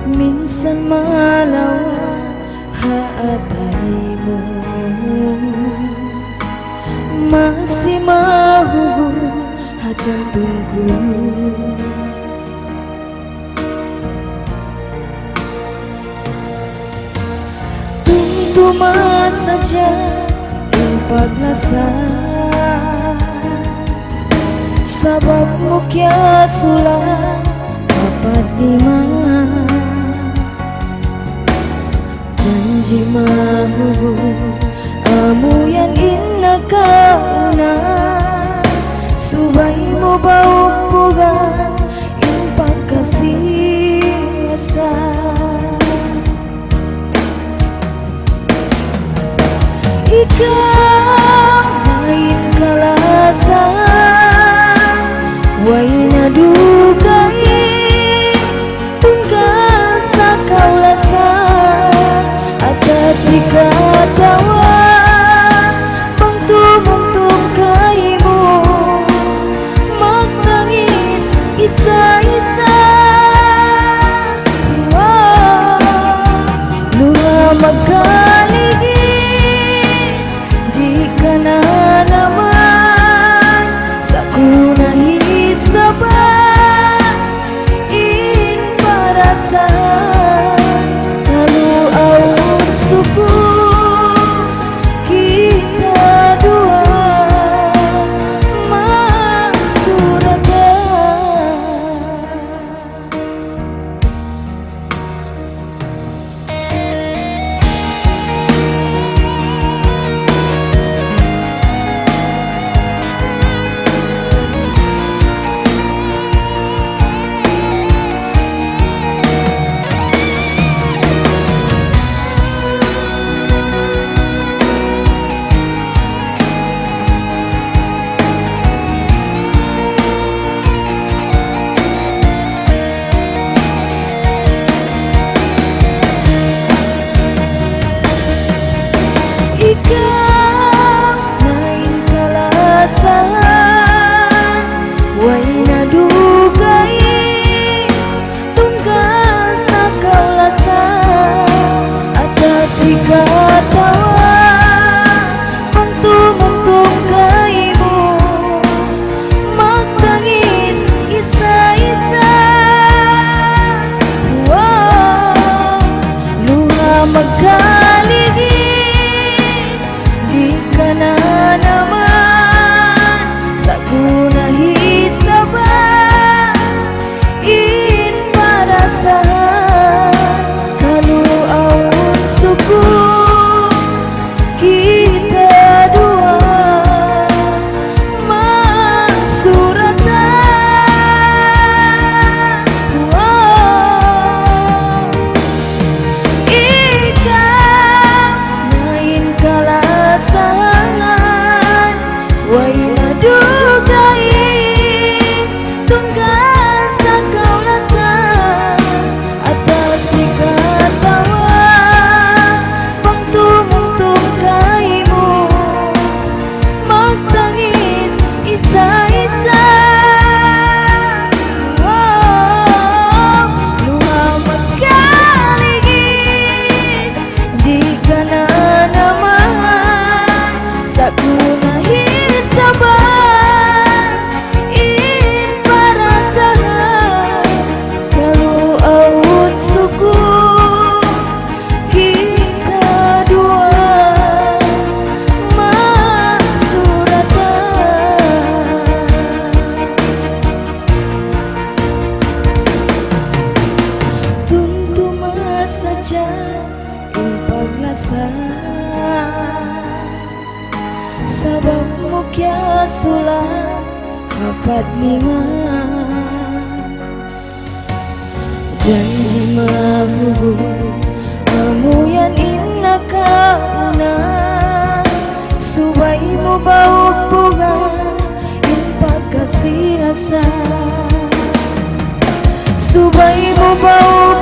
minsan malawa haataimu masih mahu hajantungku. Tungtuma saja impaglasa sababmu kya sulah 45 janji mahu amu yang inna kauna subai mo bauk pugan impak kasih asa ikaw lain kalasa waina dugai tunggal sakau lasa atas ikatawa bangtum-bangtum kaimu magtangis isa-isa luha magkaligi di ka na naman sa kunahi sabat in parasan kaluaw suku kita dua masuratan. Ikaw lain kalasan waina dugai tunggal sakau lasa atas ikatawa bangtum-bangtum kaimu magtangis isa-isa luha magkaligi di kana naman sa kunahi sabat in parasan kaluaw suku kita dua masuratan. Ikaw lain kalasan waina dugai tunggal sakau lasa atas ikatawa bangtum-bangtum kaimu magtangis isa-isa luha magkaligi di kana naman sa kunahi sabat in parasan kaluaw suku kita dua masuratan. Tuntuma saja impaglasa sababmu kya sulah 45 janji mahu amu yang inna kauna subai mo bauk pugan impak kasih rasa subai mo bauk